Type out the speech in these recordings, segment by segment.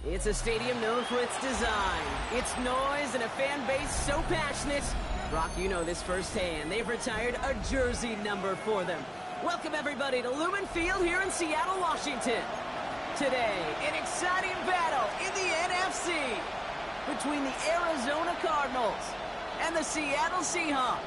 It's a stadium known for its design, its noise, and a fan base so passionate. Brock, you know this firsthand. They've retired a jersey number for them. Welcome, everybody, to Lumen Field here in Seattle, Washington. Today, an exciting battle in the NFC between the Arizona Cardinals and the Seattle Seahawks.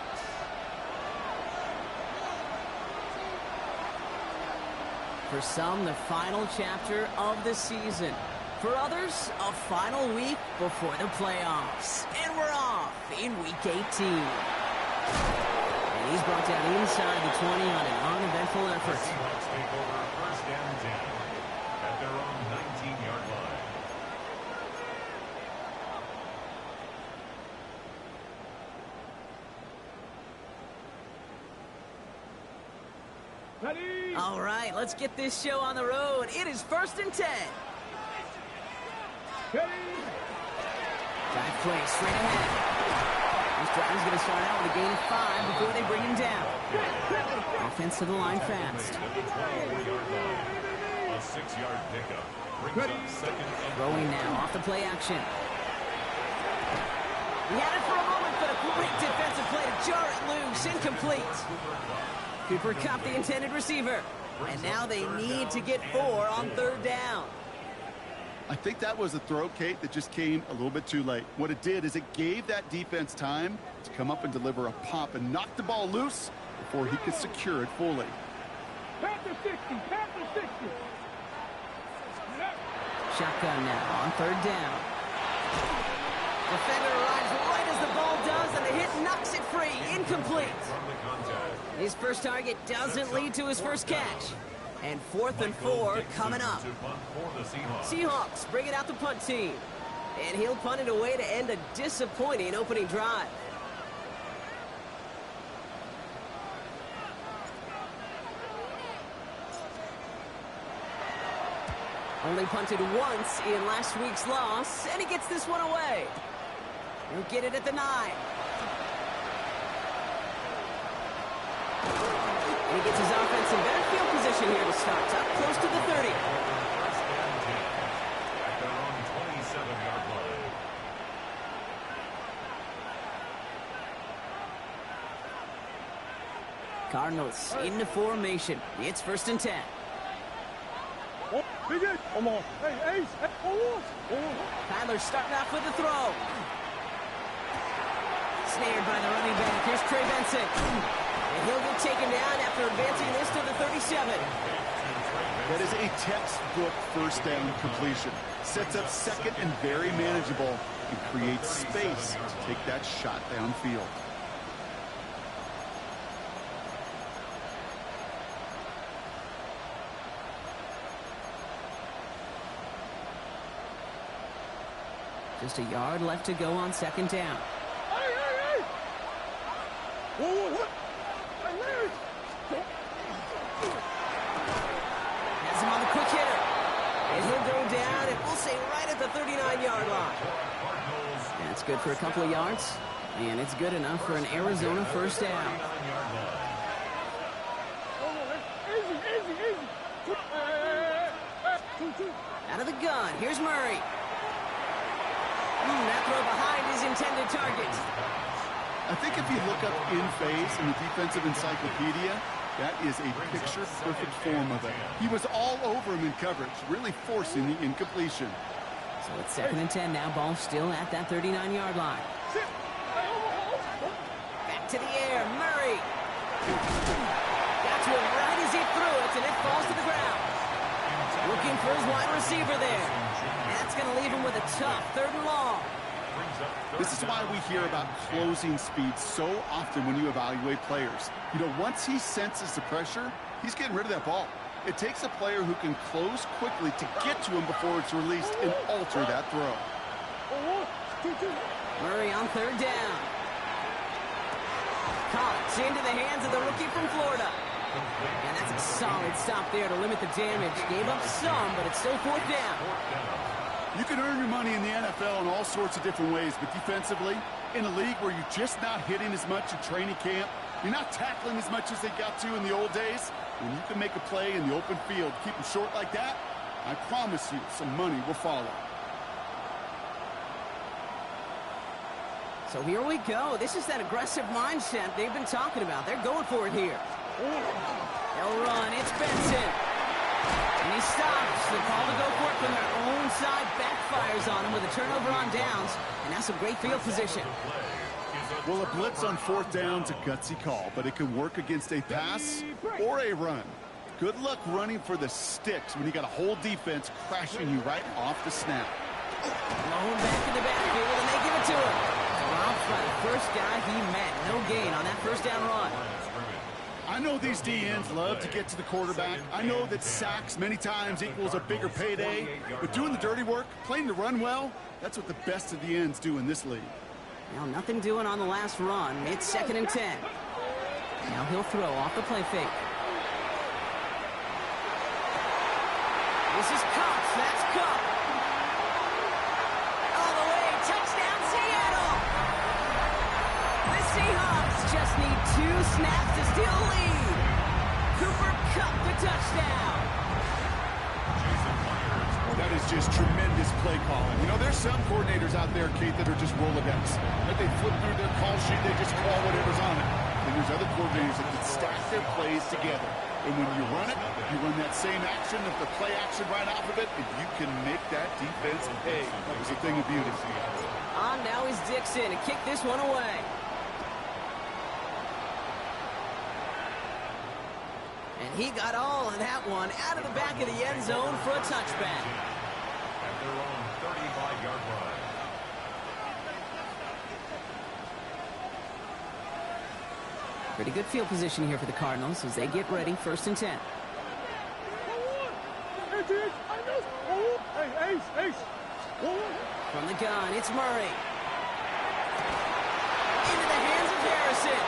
For some, the final chapter of the season. For others, a final week before the playoffs. And we're off in Week 18. And he's brought down inside the 20 on an uneventful effort. Seahawks take over first and 10 at their own 19-yard line. Ready? All right, let's get this show on the road. It is first and 10. Ready? Drive play straight ahead. This drive is going to start out with a gain of 5 before they bring him down. Offense to the line fast. At the 12-yard line. A 6-yard pickup brings up second and Throwing now off the play action. He had it for a moment, but a great defensive play to jar it loose. Incomplete. Cooper Kupp, the intended receiver. And now they need to get 4 on third down. I think that was a throw, Kate, that just came a little bit too late. What it did is it gave that defense time to come up and deliver a pop and knock the ball loose before he could secure it fully. Panther 60, Panther 60. Shotgun now on third down. Defender arrives right as the ball does, and the hit knocks it free. Incomplete. from the contact. His first target doesn't lead to his first catch. And 4th and 4 coming up. To punt for the Seahawks. Seahawks bringing out the punt team. And he'll punt it away to end a disappointing opening drive. Only punted once in last week's loss, and he gets this one away. He'll get it at the 9. And he gets his offense in better field position here to start, up close to the 30. First and 10 at their own 27-yard line. Cardinals into formation. It's first and 10. Oh, big hit. Come on. Hey, Ace. Hey, oh. Kyler starting off with the throw. Snared by the running back. Here's Trey Benson. And he'll get taken down after advancing this to the 37. That is a textbook first down completion. Sets up second and very manageable and creates space to take that shot downfield. Just a yard left to go on second down. Hey. Whoa. Hey, Larry. Has him on the quick hitter. And he'll go down, and we'll say right at the 39-yard line. That's good for a couple of yards. And it's good enough for an Arizona first down. Easy. Two. Out of the gun, here's Murray. That throw behind his intended target. I think if you look up in phase in the defensive encyclopedia, that is a picture-perfect form of it. He was all over him in coverage, really forcing the incompletion. So it's second and 10 now. Ball still at that 39-yard line. Back to the air. Murray. Got to him right as he threw it, and it falls to the ground. Looking for his wide receiver there. That's going to leave him with a tough 3rd and long. This is why we hear about closing speed so often when you evaluate players. You know, once he senses the pressure, he's getting rid of that ball. It takes a player who can close quickly to get to him before it's released and alter that throw. Murray on 3rd down. Caught into the hands of the rookie from Florida. And that's a solid stop there to limit the damage. Gave up some, but it's still 4th down. You can earn your money in the NFL in all sorts of different ways, but defensively, in a league where you're just not hitting as much at training camp, you're not tackling as much as they got to in the old days, when you can make a play in the open field, keep them short like that, I promise you some money will follow. So here we go. This is that aggressive mindset they've been talking about. They're going for it here. They'll run. It's Benson. And he stops. The call to go for it from their own side backfires on him with a turnover on downs. And that's a great field position. Well, a blitz on 4th down's a gutsy call, but it can work against a pass or a run. Good luck running for the sticks when you got a whole defense crashing you right off the snap. Blown back in the backfield, and they give it to him. Dropped by the first guy he met. No gain on that first down run. I know these DNs love to get to the quarterback. I know that sacks many times equals a bigger payday. But doing the dirty work, playing the run well, that's what the best of the ends do in this league. Now, nothing doing on the last run. It's 2nd and 10. Now he'll throw off the play fake. This is Cox. That's Cox. All the way. Touchdown, Seattle. The Seahawks just need 2 snaps to steal a lead. Cooper Kupp the touchdown. That is just tremendous play calling. You know, there's some coordinators out there, Kate, that are just Rolodex. That they flip through their call sheet, they just call whatever's on it. And there's other coordinators that can stack their plays together. And when you run it, you run that same action, the play action right off of it, and you can make that defense pay. It's a thing of beauty. On now is Dixon to kick this one away. And he got all of that one out of the back of the end zone for a touchback. At their own 35-yard line. Pretty good field position here for the Cardinals as they get ready, 1st and 10. From the gun, it's Murray. Into the hands of Harrison.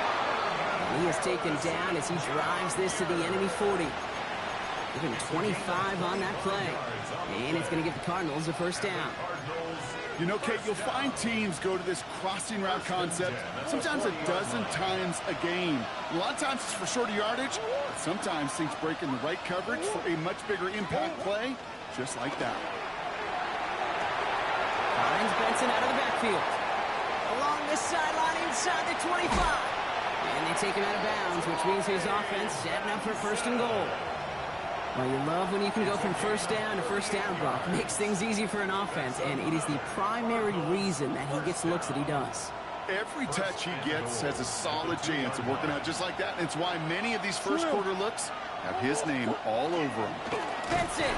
He is taken down as he drives this to the enemy 40. Even 25 on that play. And it's going to give the Cardinals a 1st down. You know, Kate, you'll find teams go to this crossing route concept sometimes a dozen times a game. A lot of times it's for shorter yardage, but sometimes things break in the right coverage for a much bigger impact play, just like that. Finds Benson out of the backfield. Along this sideline inside the 25. And they take him out of bounds, which means his offense setting up for 1st and goal. Well, you love when you can go from 1st down to 1st down, Brock. It makes things easy for an offense, and it is the primary reason that he gets looks that he does. Every touch he gets has a solid chance of working out just like that, and it's why many of these first quarter looks have his name all over them. Benson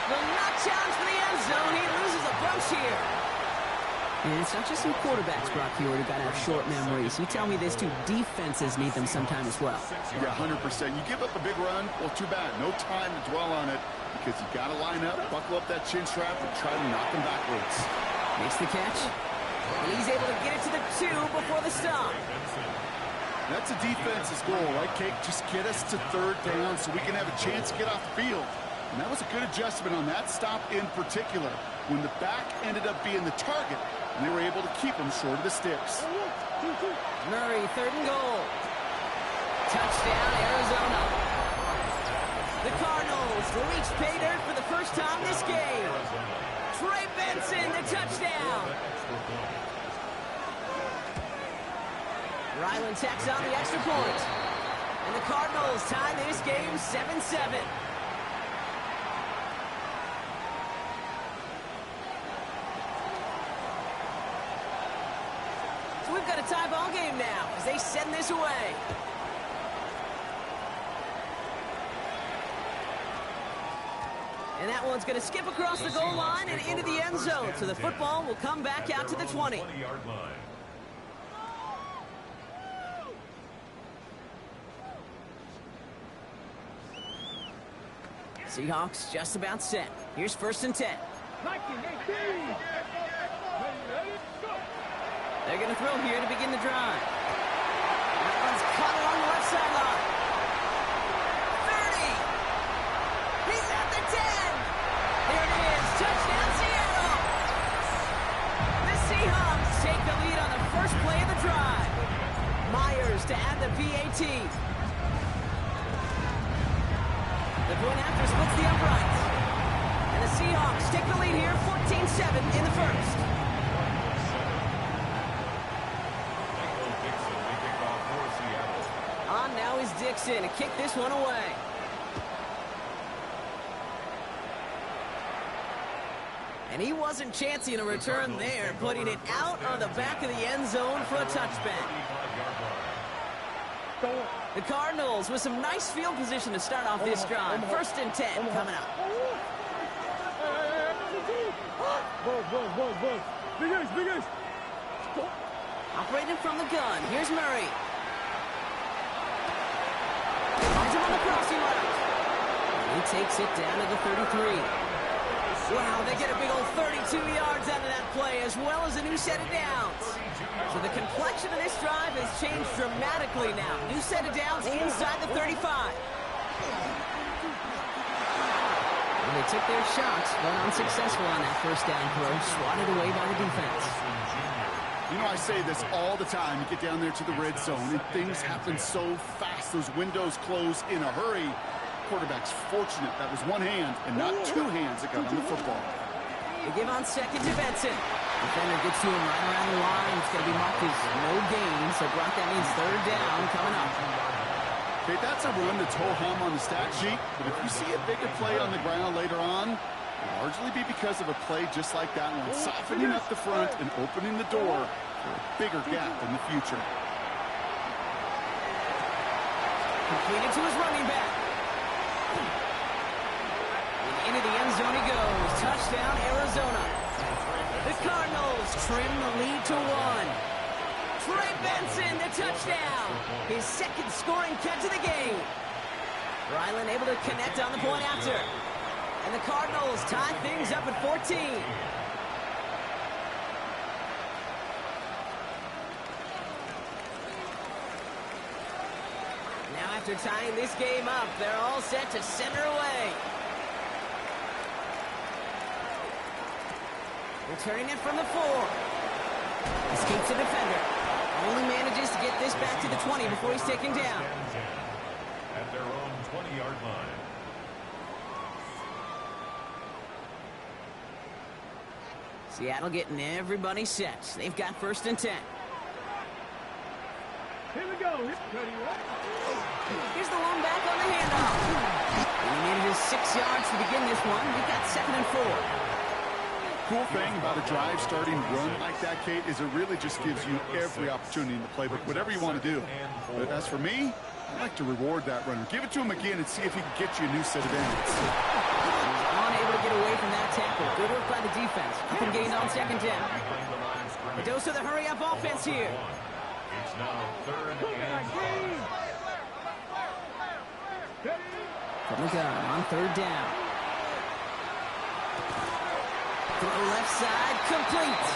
will not challenge for the end zone. He loses a bunch here. And it's not just some quarterbacks, Brock, here who got to have short memories. You tell me this too, defenses need them sometime as well. Yeah, 100%. You give up a big run, well, too bad. No time to dwell on it because you got to line up, buckle up that chin strap, and try to knock them backwards. Makes the catch. And he's able to get it to the 2 before the stop. That's a defense's goal, right, Kate? Just get us to 3rd down so we can have a chance to get off the field. And that was a good adjustment on that stop in particular, when the back ended up being the target, and they were able to keep him short of the sticks. Murray, 3rd and goal. Touchdown, Arizona. The Cardinals reach pay dirt for the first time this game. Trey Benson, the touchdown. Ryland tacks on the extra point. And the Cardinals tie this game 7-7. So we've got a tie ball game now as they send this away. And that one's going to skip across the goal line and into the end zone. So the football will come back out to the 20. 20-yard line. Seahawks just about set. Here's 1st and 10. They're going to throw here to begin the drive. That one's caught along the left sideline. 30. He's at the 10. There it is. Touchdown, Seattle. The Seahawks take the lead on the first play of the drive. Myers to add the PAT. The point after splits the uprights. And the Seahawks take the lead here, 14-7 in the first. now is Dixon to kick this one away. And he wasn't chancing a return there, putting it out on the back of the end zone for a touchback. The Cardinals with some nice field position to start off this drive. 1st and 10 coming up. Big Operating from the gun. Here's Murray. Finds him on the crossing route. And he takes it down to the 33. Wow, they get a big old 32 yards out of that play, as well as a new set of downs. So the complexion of this drive has changed dramatically now. New set of downs inside the 35. And they took their shots, but unsuccessful on that first down throw, swatted away by the defense. You know, I say this all the time. You get down there to the red zone, and things happen so fast. Those windows close in a hurry. Quarterback's fortunate that was one hand and not two hands that got on the football. They give on second to Benson. Defender gets to him right around the line. It's going to be marked as no gain. So, Brock, that means 3rd down coming up. Okay, that's a run that's ho-hum on the stat sheet. But if you see a bigger play on the ground later on, it'll largely be because of a play just like that one, softening up the front and opening the door for a bigger gap in the future. Completed to his running back. And into the end zone he goes. Touchdown, Arizona. The Cardinals trim the lead to 1. Trey Benson, the touchdown. His 2nd scoring catch of the game. Ryland able to connect on the point after. And the Cardinals tie things up at 14. Now after tying this game up, they're all set to send her away. Returning it from the 4. Escapes the defender. Only manages to get this back to the 20 before he's taken down. At their own 20-yard line. Seattle getting everybody set. They've got 1st and 10. Here we go. Here's the one back on the handoff. And he needed his 6 yards to begin this one. We've got 2nd and 4. Cool thing about a drive starting run like that, Kate, is it really just gives you every opportunity in the playbook, whatever you want to do. But as for me, I like to reward that runner. Give it to him again and see if he can get you a new set of ends. He's unable to get away from that tackle. Good work by the defense. Nothing gained on 2nd down. A dose of the hurry-up offense here. It's now 3rd and 5. From the gun on 3rd down. Throw left side, complete.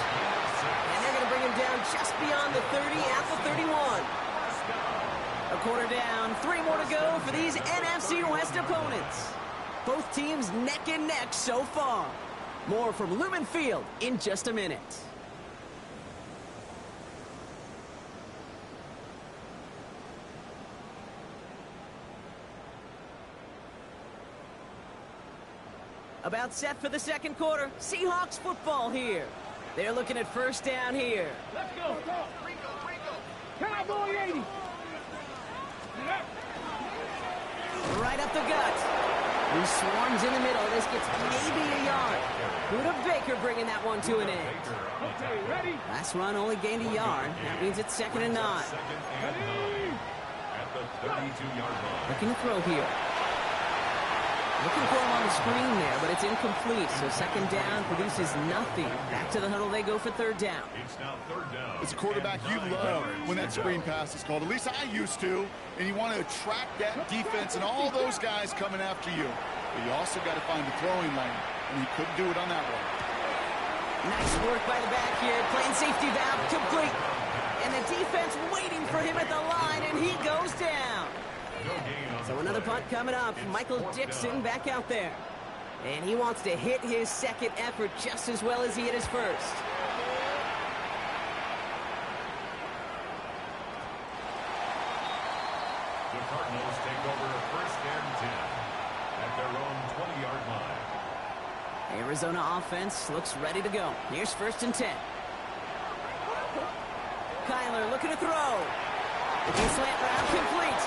And they're going to bring him down just beyond the 30 at the 31. A quarter down, 3 more to go for these NFC West opponents. Both teams neck and neck so far. More from Lumen Field in just a minute. About set for the 2nd quarter. Seahawks football here. They're looking at 1st down here. Let's go. Cowboy 80. Right up the gut. He swarms in the middle. This gets maybe a yard. Buda Baker bringing that one to an end. Okay, ready? Last run only gained a yard. That means it's 2nd and 9. At the 32-yard line. Looking to throw here. Looking for him on the screen there, but it's incomplete. So 2nd down produces nothing. Back to the huddle they go for 3rd down. It's now 3rd down. As a quarterback, you love when that screen pass is called. At least I used to. And you want to attract that defense and all those guys coming after you. But you also got to find the throwing lane. And he couldn't do it on that one. Nice work by the back here. Playing safety valve complete. And the defense waiting for him at the line, and he goes down. So another punt coming up. Michael Dixon back out there. And he wants to hit his 2nd effort just as well as he hit his 1st. The Cardinals take over 1st and 10 at their own 20-yard line. Arizona offense looks ready to go. Here's 1st and 10. Kyler looking to throw. The slant route complete.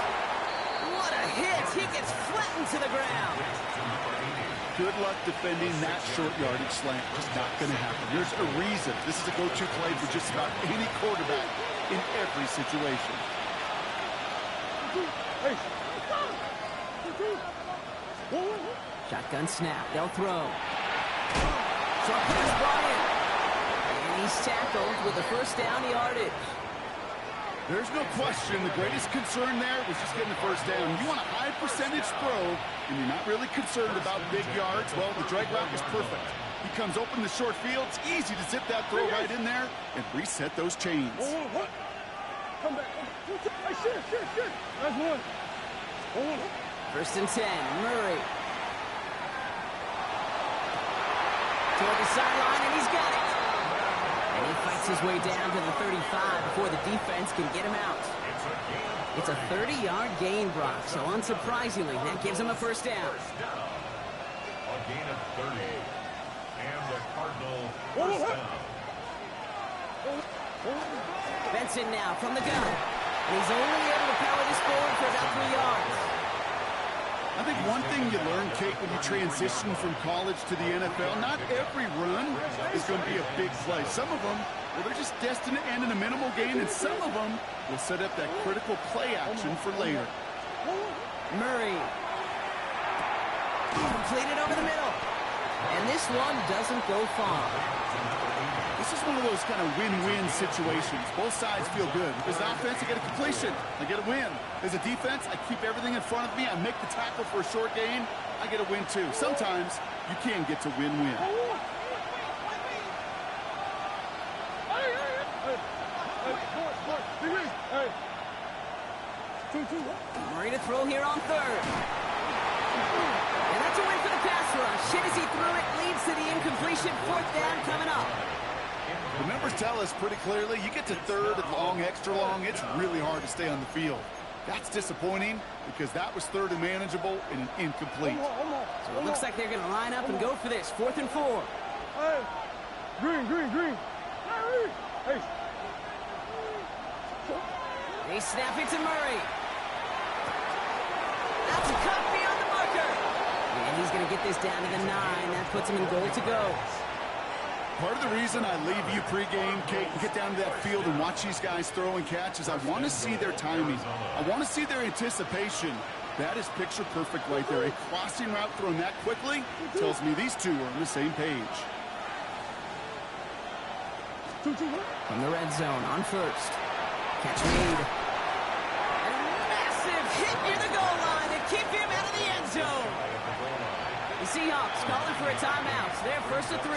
what a hit! He gets flattened to the ground. Good luck defending that short yardage slant. Just not going to happen. There's a reason this is a go-to play for just about any quarterback in every situation. Shotgun snap. They'll throw. Short pass brought in. And he's tackled with a first down yardage. There's no question the greatest concern there was just getting the first down. You want a high percentage throw, and you're not really concerned about big yards. Well, the drag route is perfect. He comes open the short field. It's easy to zip that throw right in there and reset those chains. Come back. Hey, shit. That's one. First and 10. Murray. Toward the sideline, and he's got it. And he fights his way down to the 35 before the defense can get him out. It's a 30-yard gain, Brock, so unsurprisingly, that gives him a first down. A gain of 30. And the Cardinal first down. Benson now from the gun. And he's only able to power this forward for about 3 yards. I think one thing you learn, Kate, when you transition from college to the NFL, not every run is going to be a big play. Some of them, well, they're just destined to end in a minimal gain, and some of them will set up that critical play action for later. Murray. Completed over the middle. And this one doesn't go far. This is one of those kind of win-win situations. Both sides feel good. As an offense, I get a completion. I get a win. As a defense, I keep everything in front of me. I make the tackle for a short gain. I get a win, too. Sometimes, you can get to win-win. Murray to throw here on third. And that's a win for the pass rush. Hit as he threw it, leads to the incompletion. Fourth down coming up. The numbers tell us pretty clearly, you get to third and long, extra long, it's really hard to stay on the field. That's disappointing because that was third and manageable and an incomplete. So it looks like they're going to line up and go for this. 4th and 4. Hey, green. Hey. They snap it to Murray. That's a cut beyond the marker. And he's going to get this down to the 9. That puts him in goal to go. Part of the reason I leave you pregame, Kate, and get down to that field and watch these guys throw and catch is I want to see their timing. I want to see their anticipation. That is picture perfect right there. A crossing route thrown that quickly tells me these two are on the same page. From the red zone on first. Catch made. And a massive hit near the goal line to keep him out of the end zone. The Seahawks calling for a timeout. They're first to 3.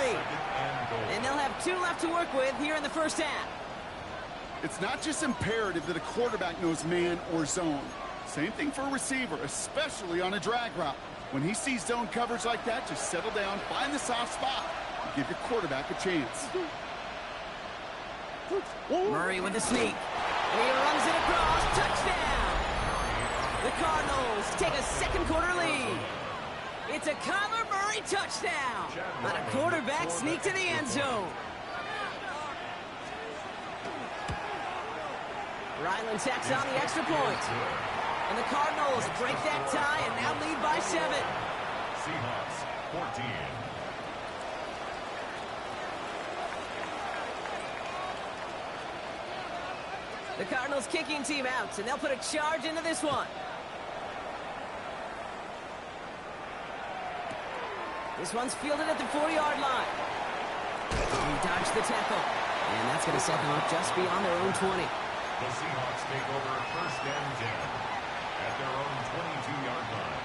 And they'll have 2 left to work with here in the first half. It's not just imperative that a quarterback knows man or zone. Same thing for a receiver, especially on a drag route. When he sees zone coverage like that, just settle down, find the soft spot, and give your quarterback a chance. Murray with the sneak. He runs it across. Touchdown! The Cardinals take a second quarter lead. It's a Kyler Murray touchdown on a quarterback sneak to the end zone. Ryland tacks on the extra point. And the Cardinals break that tie and now lead by 7. Seahawks 14. The Cardinals kicking team out, and they'll put a charge into this one. This one's fielded at the 4-yard line. He dodged the tackle. And that's going to set them up just beyond their own 20. The Seahawks take over first and 10 at their own 22-yard line.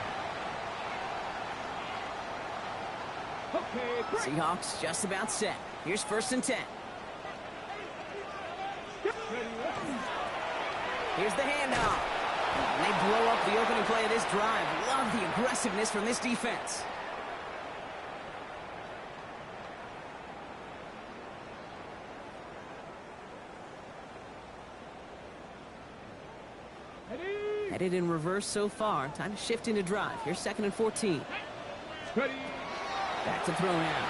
Seahawks just about set. Here's first and 10. Here's the handoff. And they blow up the opening play of this drive. Love the aggressiveness from this defense. Headed in reverse so far. Time to shift into drive. Here's 2nd and 14. Back to throw now.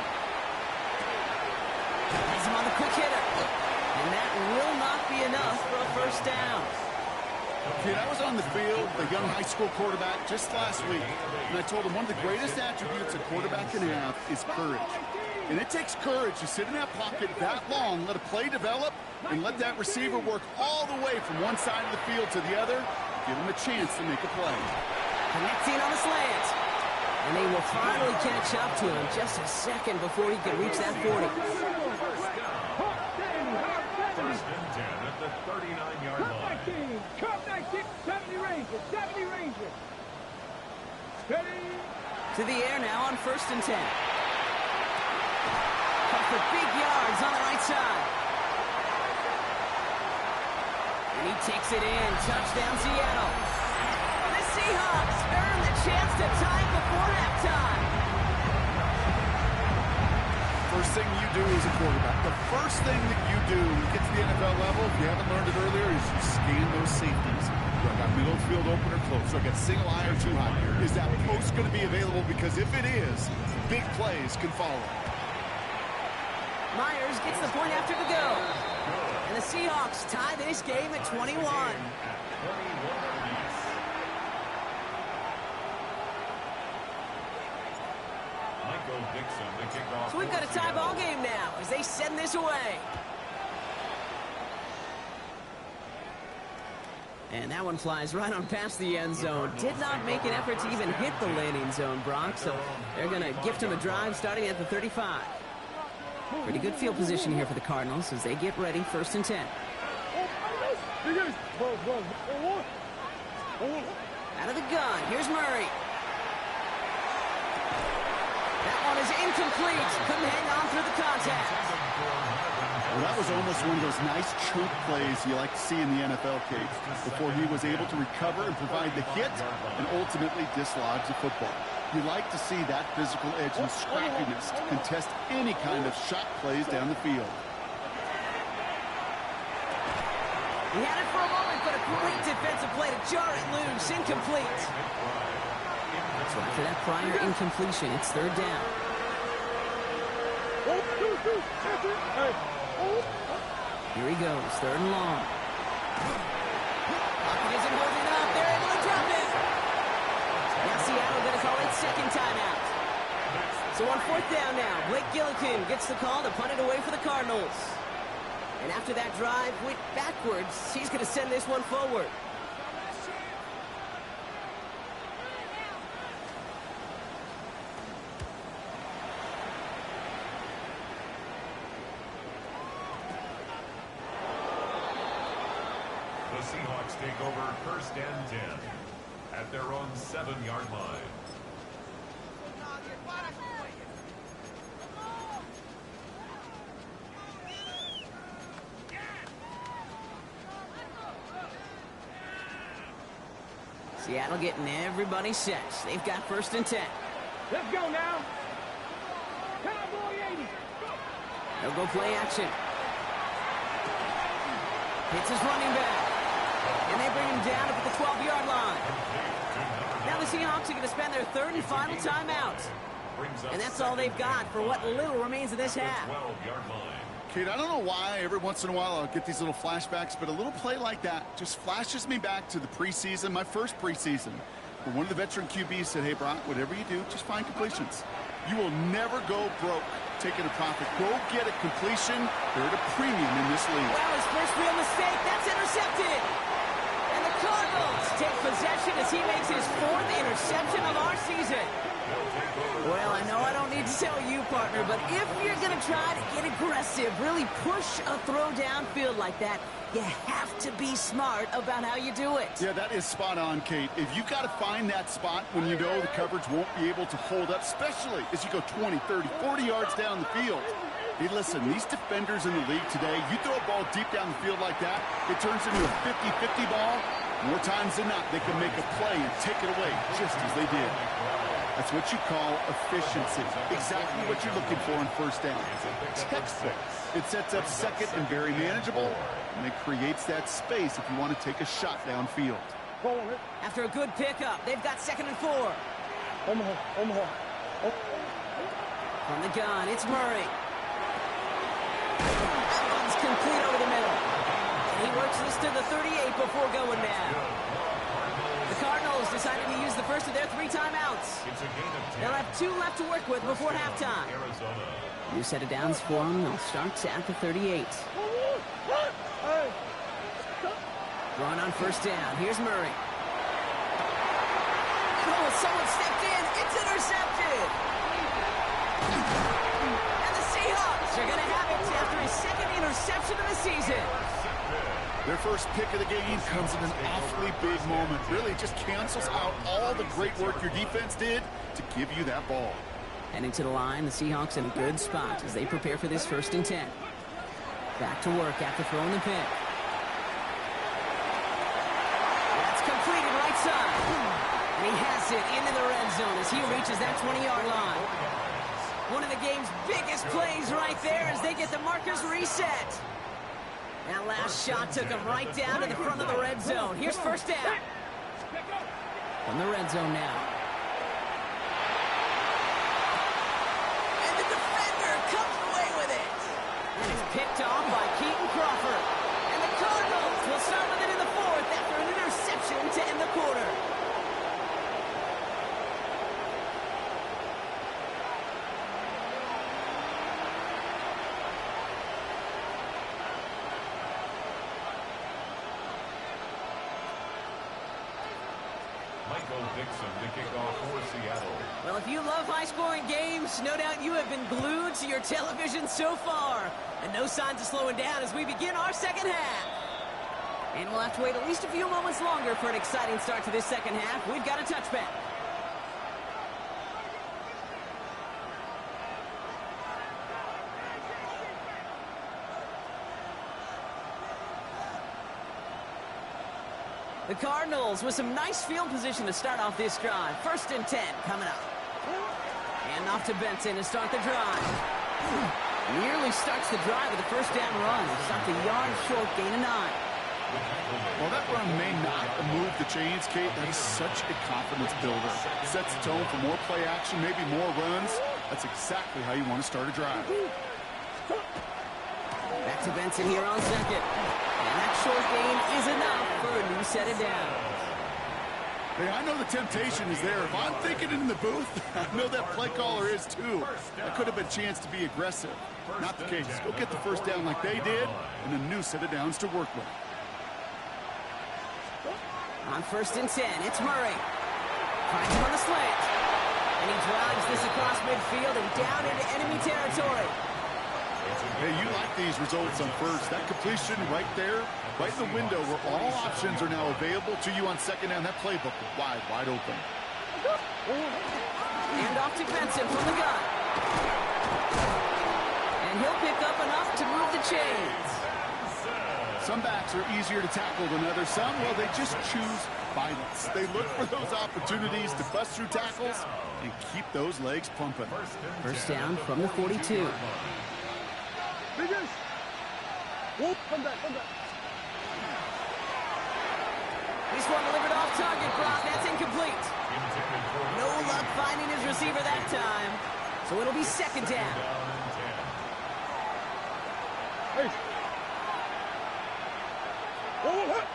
Has him on the quick hitter. And that will not be enough for a first down. Kid, I was on the field, the young high school quarterback, just last week, and I told him one of the greatest attributes a quarterback can have is courage. And it takes courage to sit in that pocket that long, let a play develop, and let that receiver work all the way from one side of the field to the other, give him a chance to make a play. Connecting on the slant. And they will finally catch up to him just a second before he can reach that 40. First and 10 at the 39-yard line. 70 Rangers, 70 Rangers. Steady. To the air now on first and 10. Cut for big yards on the right side. And he takes it in. Touchdown, Seattle. The Seahawks earn the chance to tie it before halftime. First thing you do as a quarterback, the first thing that you do when you get to the NFL level, if you haven't learned it earlier, is you scan those safeties. Do I got middle field open or close? Do I got single high or too high? Is that post going to be available? Because if it is, big plays can follow. Myers gets the point after the go. And the Seahawks tie this game at 21. So we've got a tie ball game now as they send this away. And that one flies right on past the end zone. Did not make an effort to even hit the landing zone, Brock. So they're going to gift him a drive starting at the 35. Pretty good field position here for the Cardinals as they get ready first and 10. Out of the gun, here's Murray. That one is incomplete. Couldn't hang on through the contact. Well, that was almost one of those nice chunk plays you like to see in the NFL, Kate, before he was able to recover and provide the hit and ultimately dislodge the football. You like to see that physical edge and scrappiness to contest any kind of shot plays down the field. He had it for a moment, but a great defensive play to jar it loose. Incomplete. So after that prior incompletion, it's third down. Here he goes, third and long. Pocket isn't holding up. They're able to drop it. Now Seattle going to call it second timeout. So on fourth down now, Blake Gillikin gets the call to punt it away for the Cardinals. And after that drive went backwards, he's going to send this one forward. The Seahawks take over first and 10 at their own 7-yard line. Seattle getting everybody set. They've got first and 10. Let's go now. Cowboy 80. They'll go play action. Hits his running back. And they bring him down up at the 12-yard line. Now the Seahawks are going to spend their third and final timeout. And that's all they've got for what little remains of this half. Kate, I don't know why every once in a while I'll get these little flashbacks, but a little play like that just flashes me back to the preseason, my first preseason, where one of the veteran QBs said, hey, Brock, whatever you do, just find completions. You will never go broke taking a profit. Go get a completion. They're at a premium in this league. Well, his first real mistake, that's intercepted. And the Cardinals take possession as he makes his fourth interception of our season. Well, I know I don't need to tell you, partner, but if you're going to try to get aggressive, really push a throw downfield like that, you have to be smart about how you do it. Yeah, that is spot on, Kate. If you've got to find that spot when you know the coverage won't be able to hold up, especially as you go 20, 30, 40 yards down the field. Hey, listen, these defenders in the league today, you throw a ball deep down the field like that, it turns into a 50-50 ball. More times than not, they can make a play and take it away just as they did. That's what you call efficiency. Exactly what you're looking for on first down. Textbook. It sets up second and very manageable, and it creates that space if you want to take a shot downfield. After a good pickup, they've got second and 4. Omaha. From the gun, it's Murray. That one's complete over the middle. And he works this to the 38 before going down. The Cardinals decided to use the first of their 3 timeouts. They'll have 2 left to work with before halftime. New set of downs for them. They'll start at the 38. Run on first down. Here's Murray. Oh, someone stepped in. It's intercepted. And the Seahawks are going to have it after his 2nd interception of the season. Their first pick of the game comes in an awfully big moment. Really just cancels out all the great work your defense did to give you that ball. Heading to the line, the Seahawks in a good spot as they prepare for this 1st and 10. Back to work after throwing the pick. That's completed right side. And he has it into the red zone as he reaches that 20-yard line. One of the game's biggest plays right there as they get the markers reset. That last shot took him right down to the front of the red zone. Here's first down. From the red zone now. And the defender comes away with it. And it's picked off by Keaton Crawford. And the Cardinals will start with it in the 4th after an interception to end the quarter. Michael Dixon to kick off for Seattle. Well, if you love high-scoring games, no doubt you have been glued to your television so far. And no signs of slowing down as we begin our 2nd half. And we'll have to wait at least a few moments longer for an exciting start to this 2nd half. We've got a touchback. The Cardinals with some nice field position to start off this drive. 1st and 10 coming up. And off to Benson to start the drive. Nearly starts the drive with a 1st down run. Stopped a yard short, gain of 9. Well, that run may not move the chains, Kate. That is such a confidence builder. Sets the tone for more play action, maybe more runs. That's exactly how you want to start a drive. Back to Benson here on 2nd. And that short gain is enough for a new set of downs. Hey, I know the temptation is there. If I'm thinking it in the booth, I know that play caller is too. That could have been a chance to be aggressive. Not the case. Go get the 1st down like they did, and a new set of downs to work with. On 1st and 10, it's Murray. Finds him on the slant. And he drives this across midfield and down into enemy territory. Hey, you like these results on 1st. That completion right there, right in the window where all options are now available to you on 2nd down. That playbook wide open. And off to Benson from the gun. And he'll pick up enough to move the chains. Some backs are easier to tackle than others. Some, well, they just choose violence. They look for those opportunities to bust through tackles and keep those legs pumping. 1st down from the 42. Biggest. Whoop, come back. This one delivered off target, Brock. That's incomplete. No luck finding his receiver that time. So it'll be 2nd down. Hey. Oh, hey.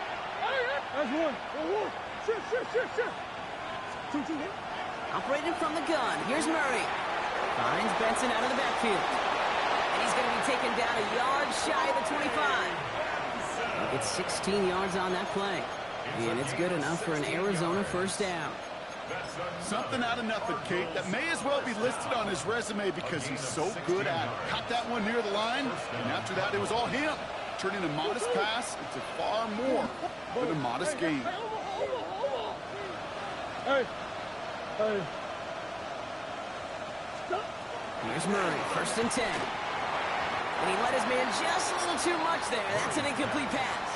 That's 1. Oh, shit. 2. Operating from the gun. Here's Murray. Finds Benson out of the backfield. And he's going to be taken down a yard shy of the 25. It's 16 yards on that play. And it's good enough for an Arizona 1st down. Something out of nothing, Kate. That may as well be listed on his resume because he's so good at it. Caught that one near the line, and after that, it was all him. Turning a modest pass into far more than a modest gain. Hey. Here's Murray, 1st and 10. And he let his man just a little too much there. That's an incomplete pass.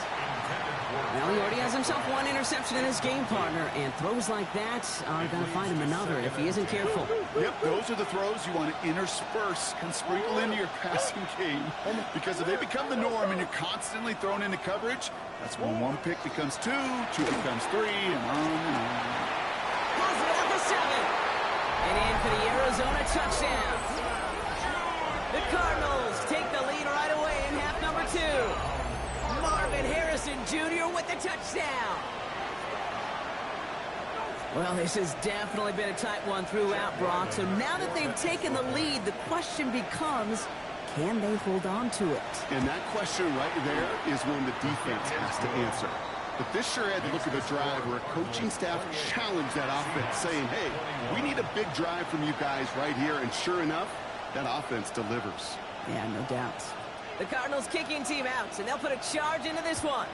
Well, he already has himself 1 interception in his game partner, and throws like that are going to find him another if he isn't careful. Yep, those are the throws you want to intersperse and sprinkle into your passing game. Because if they become the norm and you're constantly thrown into coverage, that's when 1 pick becomes 2, 2 becomes 3, and on and on. Close it at the 7. And in for the Arizona touchdown. The Cardinals take the lead right away in half number 2. Marvin Harrison Jr. with the touchdown. Well, this has definitely been a tight one throughout, Brock. So now that they've taken the lead, the question becomes, can they hold on to it? And that question right there is one the defense has to answer. But this sure had to look at a drive where a coaching staff challenged that offense, saying, hey, we need a big drive from you guys right here. And sure enough, that offense delivers. Yeah, no doubt. The Cardinals kicking team out, and they'll put a charge into this one.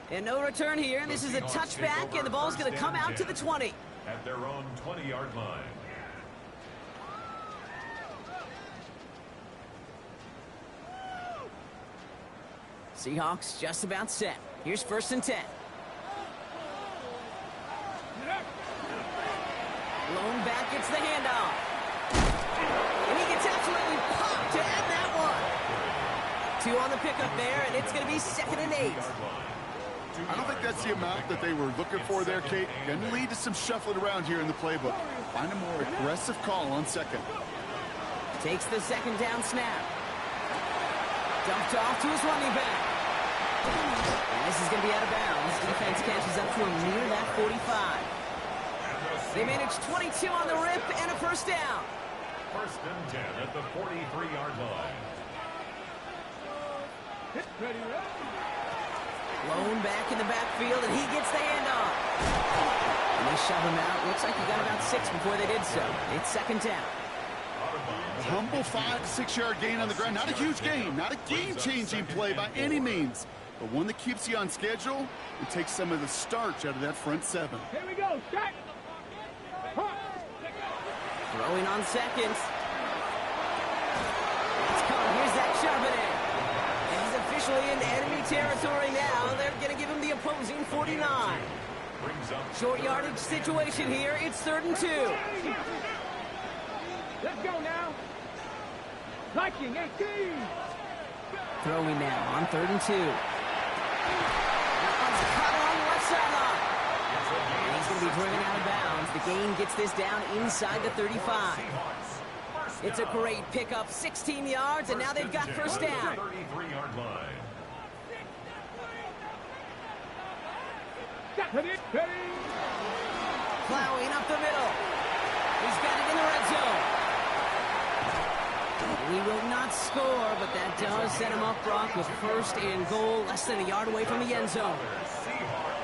And no return here. This is a touchback, and the ball's going to come out to the 20. At their own 20-yard line. Seahawks just about set. Here's 1st and 10. Lone back gets the handoff. And he gets absolutely popped to end that one. 2 on the pickup there, and it's going to be 2nd and 8. I don't think that's the amount that they were looking for there, Kate. Going to lead to some shuffling around here in the playbook. Find a more aggressive call on 2nd. Takes the 2nd down snap. Dumped off to his running back. And this is going to be out of bounds. Defense catches up to him near that 45. They manage 22 on the rip and a 1st down. 1st and 10 at the 43-yard line. Lone back in the backfield, and he gets the handoff. And they shove him out. Looks like he got about 6 before they did so. It's 2nd down. A humble 5 to 6 yard gain on the ground. Not a huge gain, not a game-changing play by any means, but one that keeps you on schedule and takes some of the starch out of that front 7. Here we go. Shot. Throwing on 2nd. It's caught. Here's that Charbonnet. And he's officially into enemy territory now. They're going to give him the opposing 49. Short yardage situation here. It's 3rd and 2. Let's go now. Viking 18. Throwing now on 3rd and 2. That one's caught along the left sideline. And he's going to be driven out of bounds. The gain gets this down inside the 35. It's a great pickup, 16 yards, and now they've got 1st down. 33-yard line. Plowing up the middle. He's got it in the red zone. He will not score, but that does set him up, Brock, with 1st and goal, less than a yard away from the end zone.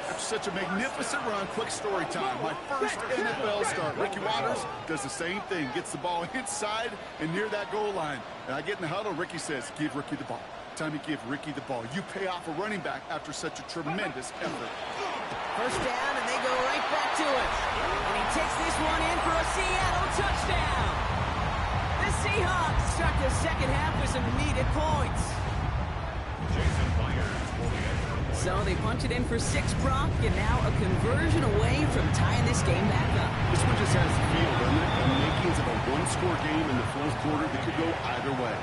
After such a magnificent run, quick story time. My first NFL start. Ricky Watters does the same thing, gets the ball inside and near that goal line. And I get in the huddle, Ricky says, give Ricky the ball. Time to give Ricky the ball. You pay off a running back after such a tremendous effort. 1st down, and they go right back to it. And he takes this one in for a Seattle touchdown. The Seahawks start the 2nd half with some needed points. Jason Myers will be in. So they punch it in for 6, Brock, and now a conversion away from tying this game back up. This one just has the feel, doesn't it? The makings of a 1-score game in the 4th quarter that could go either way.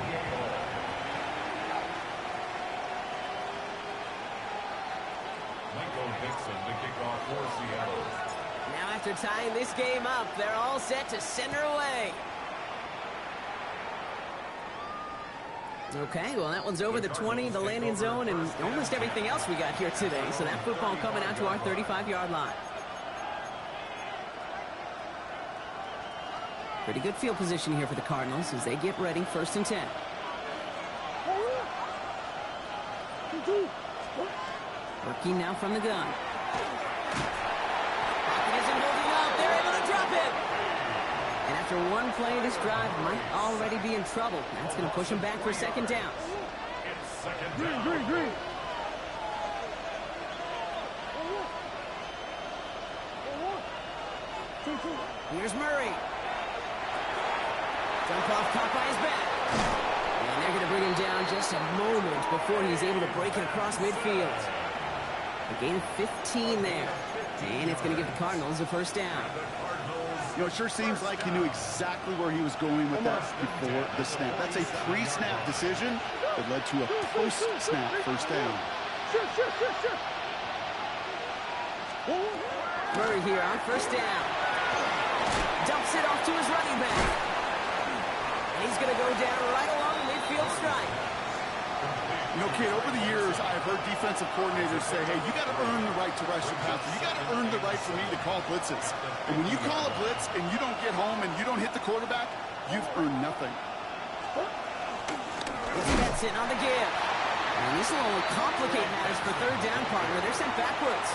Michael Dixon to kick off for Seattle. Now after tying this game up, they're all set to send her away. Okay, well, that one's over the 20, the landing zone, and almost everything else we got here today. So that football coming out to our 35-yard line. Pretty good field position here for the Cardinals as they get ready, 1st and 10. Working now from the gun. Pocket isn't holding up. They're able to drop it. And after one play, this drive might already be in trouble. That's going to push him back for 2nd down. It's 2nd down. Green. Here's Murray. Jump off caught by his back. And they're going to bring him down just a moment before he's able to break it across midfield. A gain of 15 there. And it's going to give the Cardinals a 1st down. You know, it sure seems like he knew exactly where he was going with that before the snap. That's a pre-snap decision that led to a post-snap 1st down. Murray here on 1st down. Dumps it off to his running back. And he's going to go down right along the midfield field strike. You know, Kate, over the years, I've heard defensive coordinators say, hey, you got to earn the right to rush the passer. You got to earn the right for me to call blitzes. And when you call a blitz and you don't get home and you don't hit the quarterback, you've earned nothing. It's Benson on the give. And this will only complicate matters for third down, partner. They're sent backwards.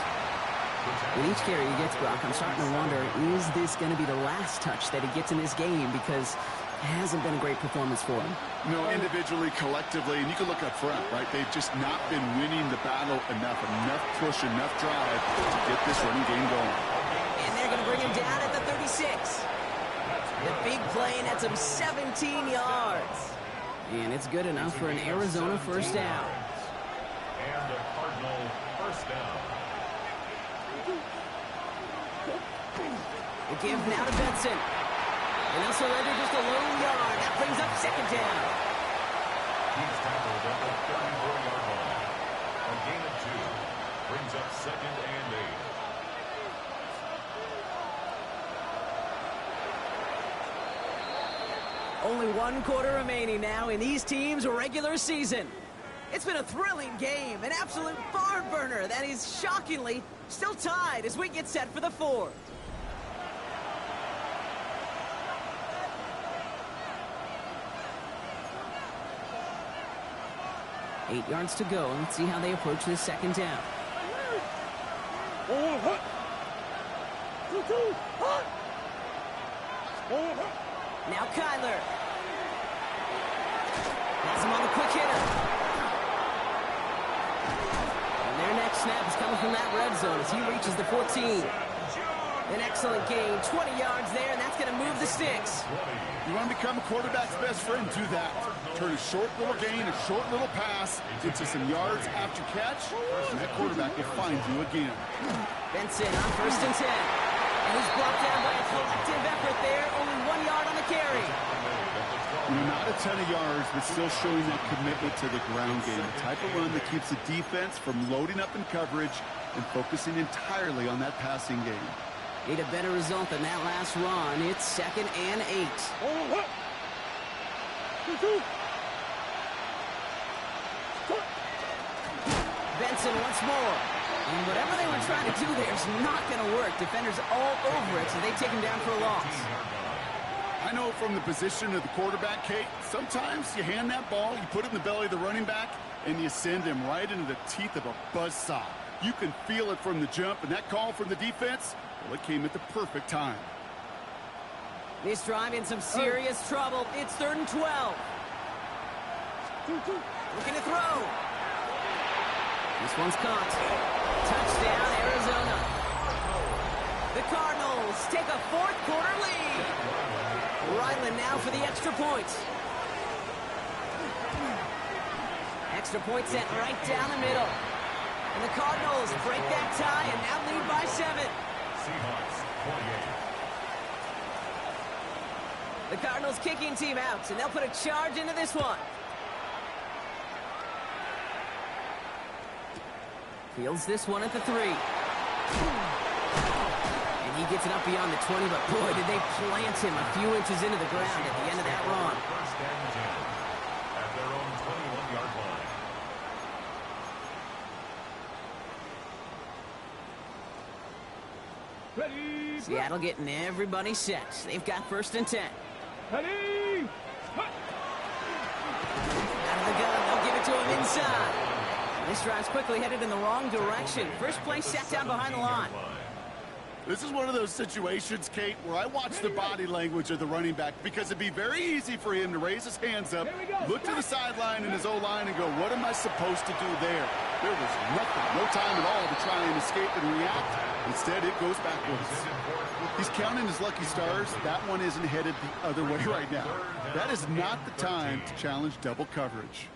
With each carry he gets, Brock, I'm starting to wonder, is this going to be the last touch that he gets in this game? Because it hasn't been a great performance for him. No, individually, collectively, and you can look up front, right? They've just not been winning the battle enough push, enough drive to get this running game going. And they're going to bring him down at the 36. The big play nets him 17 yards. And it's good enough for an Arizona first down. And a Cardinal first down. The give now to Benson. And he'll surrender just a lone yard. That brings up second down. He's tackled at the 34-yard line. A gain of 2. Brings up second and 8. Only 1 quarter remaining now in these teams' regular season. It's been a thrilling game, an absolute barn burner that is shockingly still tied as we get set for the 4th. Eight yards to go. Let's see how they approach this second down. Now Kyler. Has him on the quick hitter. And their next snap is coming from that red zone as he reaches the 14. An excellent gain, 20 yards there, and that's going to move the sticks. You want to become a quarterback's best friend, do that. Turn a short little gain, a short little pass into some yards after catch, and that quarterback will find you again. Benson on 1st and 10. And he's brought down by a collective effort there, only 1 yard on the carry. Not a ton of yards, but still showing that commitment to the ground game. The type of run that keeps the defense from loading up in coverage and focusing entirely on that passing game. Need a better result than that last run. It's second and 8. Benson once more. And whatever they were trying to do there is not going to work. Defenders all over it, so they take him down for a loss. I know from the position of the quarterback, Kate, sometimes you hand that ball, you put it in the belly of the running back, and you send him right into the teeth of a buzzsaw. You can feel it from the jump, and that call from the defense, well, it came at the perfect time. This drive in some serious trouble. It's 3rd and 12. Looking to throw. This one's caught. Touchdown, Arizona. The Cardinals take a 4th quarter lead. Ryland now for the extra point. Extra point sent right down the middle. And the Cardinals break that tie and now lead by 7. Seahawks 28. The Cardinals kicking team out, and they'll put a charge into this one. Fields this one at the 3. And he gets it up beyond the 20, but boy, did they plant him a few inches into the ground at the end of that run. First and 10 at their own 21-yard line. Ready. Seattle getting everybody set. They've got 1st and 10. Ready. Out of the gun, they'll give it to him inside. This drive's quickly headed in the wrong direction. First play sat down behind the line. This is one of those situations, Kate, where I watch the body language of the running back because it'd be very easy for him to raise his hands up, look to the sideline in his O-line and go, what am I supposed to do there? There was nothing, no time at all to try and escape and react. Instead, it goes backwards. He's counting his lucky stars. That one isn't headed the other way right now. That is not the time to challenge double coverage.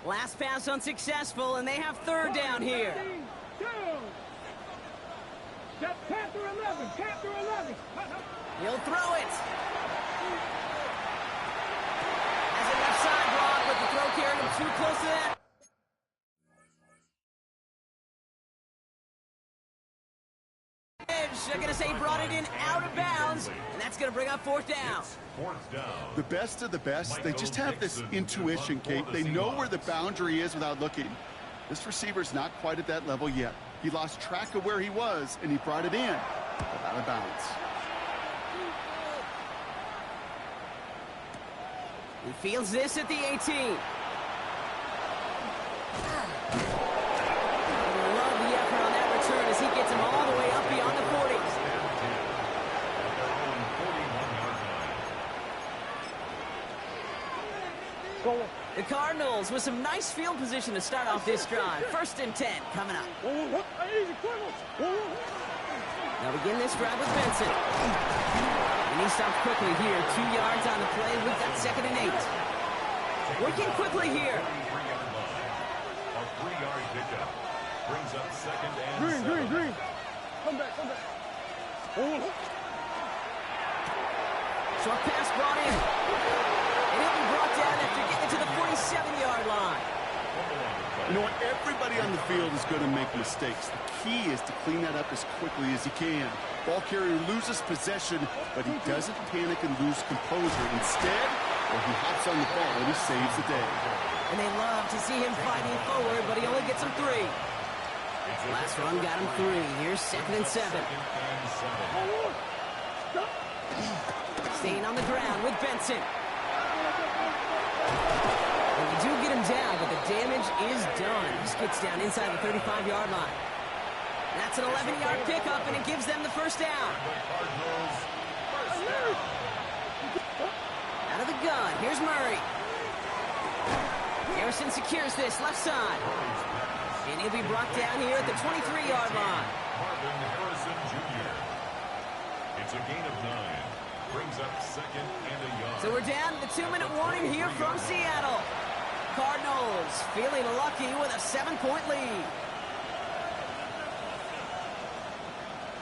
Last pass unsuccessful, and they have 3rd down here. Panther 11. Panther 11. He'll throw it. Has it left side, Brock, with the throw carrying him too close to that. They're going to say he brought it in out of bounds, and that's going to bring up fourth down. Fourth down. The best of the best, they just have this intuition, Kate. They know where the boundary is without looking. This receiver's not quite at that level yet. He lost track of where he was, and he brought it in, but out of bounds. He fields this at the 18. Love the effort on that return as he gets him all the way up beyond the 40. The Cardinals with some nice field position to start off this drive. 1st and 10 coming up. Now begin this drive with Benson. And he stops quickly here. 2 yards on the play. We've got 2nd and 8. Working quickly here. A 3-yard pickup brings up 2nd and 7. Green. Come back. Short pass brought in. And he'll be brought down after getting to the 47-yard line. You know what? Everybody on the field is going to make mistakes. The key is to clean that up as quickly as he can. Ball carrier loses possession, but he doesn't panic and lose composure. Instead, he hops on the ball and he saves the day. And they love to see him fighting forward, but he only gets him 3. Last run got him 3. Here's 2nd and 7. Staying on the ground with Benson. And we do get him down, but the damage is done. Just gets down inside the 35-yard line. That's an 11-yard pickup, and it gives them the 1st down. Out of the gun, here's Murray. Harrison secures this left side. And he'll be brought down here at the 23-yard line. Marvin Harrison Jr. It's a gain of 9. Brings up 2nd and a yard. So we're down to the 2-minute warning here from Seattle. Cardinals feeling lucky with a 7-point lead.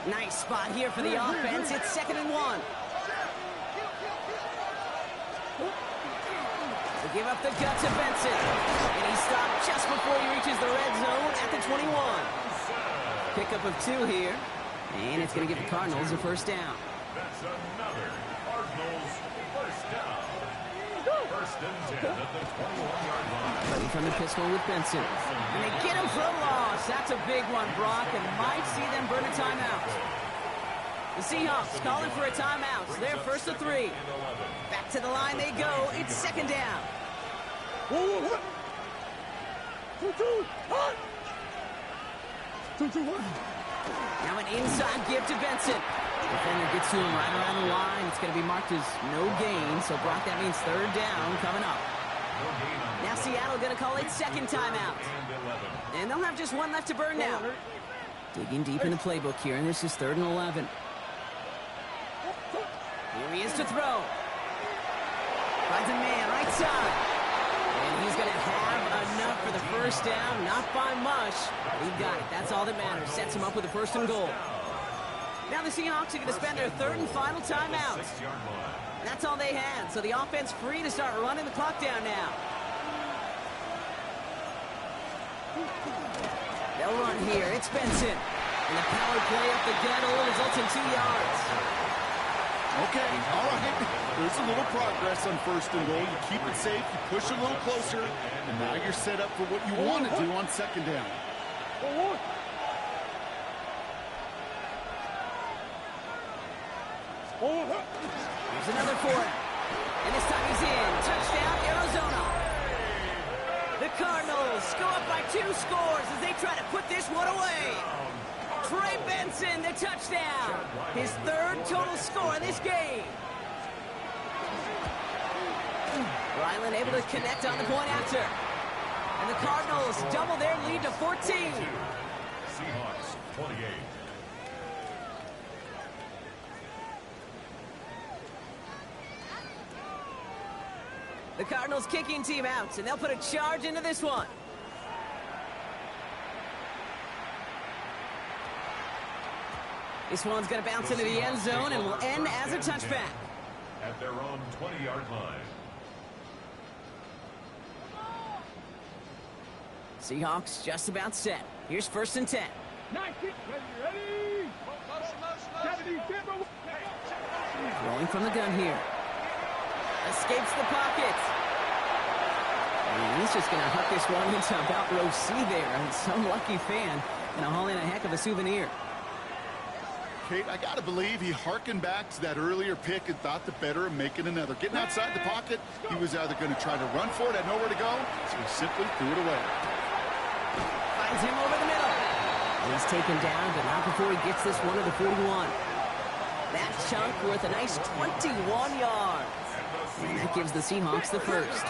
Nice spot here for the offense. It's 2nd and 1. They give up the gut to Benson. And he stopped just before he reaches the red zone at the 21. Pickup of 2 here. And it's going to give the Cardinals a 1st down. That's another Cardinals 1st down. 1st and 10 at the 21-yard line. Ready from the pistol with Benson. And they get him for a loss. That's a big one, Brock, and might see them burn a timeout. The Seahawks calling for a timeout. So they're 1st and 3. Back to the line they go. It's 2nd down. 2, 1. Now an inside give to Benson. Defender gets to him right around the line. It's going to be marked as no gain. So, Brock, that means 3rd down coming up. Now Seattle going to call it 2nd timeout. And they'll have just 1 left to burn now. Digging deep in the playbook here, and this is 3rd and 11. Here he is to throw. Finds a man right side. And he's going to have enough for the 1st down. Not by much, but he got it. That's all that matters. Sets him up with a 1st and goal. Now the Seahawks are going to spend their 3rd and final timeout. That's all they had, so the offense free to start running the clock down now. They'll run here. It's Benson. And the power play up the gut will result in 2 yards. Okay, all right. There's a little progress on 1st and goal. You keep it safe, you push a little closer, and now you're set up for what you want to do on 2nd down. Here's another for him. And this time he's in. Touchdown, Arizona. The Cardinals go up by 2 scores as they try to put this one away. Trey Benson, the touchdown. His 3rd total score in this game. Ryland able to connect on the point after. And the Cardinals double their lead to 14. Seahawks 28. The Cardinals kicking team out, and they'll put a charge into this one. This one's going to bounce into the end zone and will end as a touchback. At their own 20-yard line. Seahawks just about set. Here's 1st and 10. Ready. 70, Rolling from the gun here. Escapes the pocket. And he's just going to huck this one into about row C there. And some lucky fan going to haul in a heck of a souvenir. Kate, I got to believe he hearkened back to that earlier pick and thought the better of making another. Getting outside the pocket, he was either going to try to run for it, had nowhere to go, so he simply threw it away. Finds him over the middle. He's taken down, but not before he gets this one to the 41. That chunk worth a nice 21 yards. And that gives the Seahawks the first.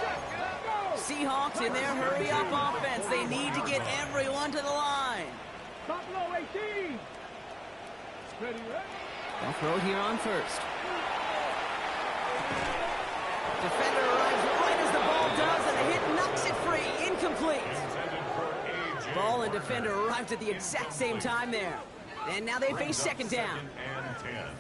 Seahawks in their hurry-up offense. They need to get everyone to the line. Buffalo 18. Ready. They'll throw it here on first. Defender arrives right as the ball does, and the hit knocks it free. Incomplete. Ball and defender arrived at the exact same time there. And now they face second down.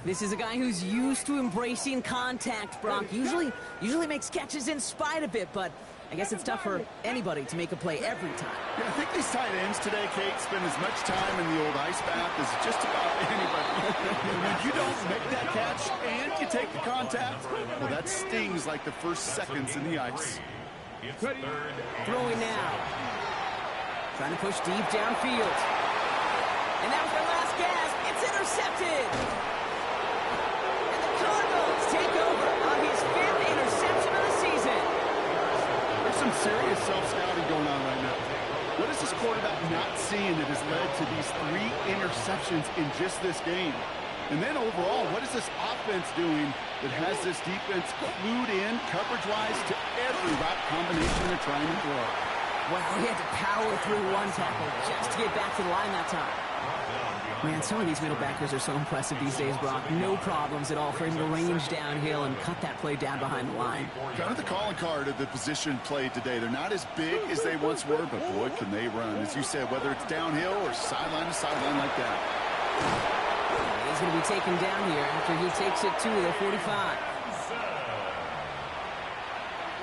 This is a guy who's used to embracing contact, Brock. Usually makes catches in spite of it, but I guess it's tough for anybody to make a play every time. Yeah, I think these tight ends today, Kate, spend as much time in the old ice bath as just about anybody. When you don't make that catch and you take the contact, well, that stings like the first seconds in the ice. Throwing now. Trying to push deep downfield. And that was their last gasp. It's intercepted. And the Cardinals take over on his 5th interception of the season. There's some serious self-scouting going on right now. What is this quarterback not seeing that has led to these 3 interceptions in just this game? And then overall, what is this offense doing that has this defense clued in coverage-wise to every route combination they're trying to throw? Well, he had to power through one tackle just to get back to the line that time. Man, some of these middle backers are so impressive these days, Brock. No problems at all for him to range downhill and cut that play down behind the line. Kind of the calling card of the position played today. They're not as big as they once were, but boy, can they run. As you said, whether it's downhill or sideline to sideline like that. He's going to be taken down here after he takes it to the 45.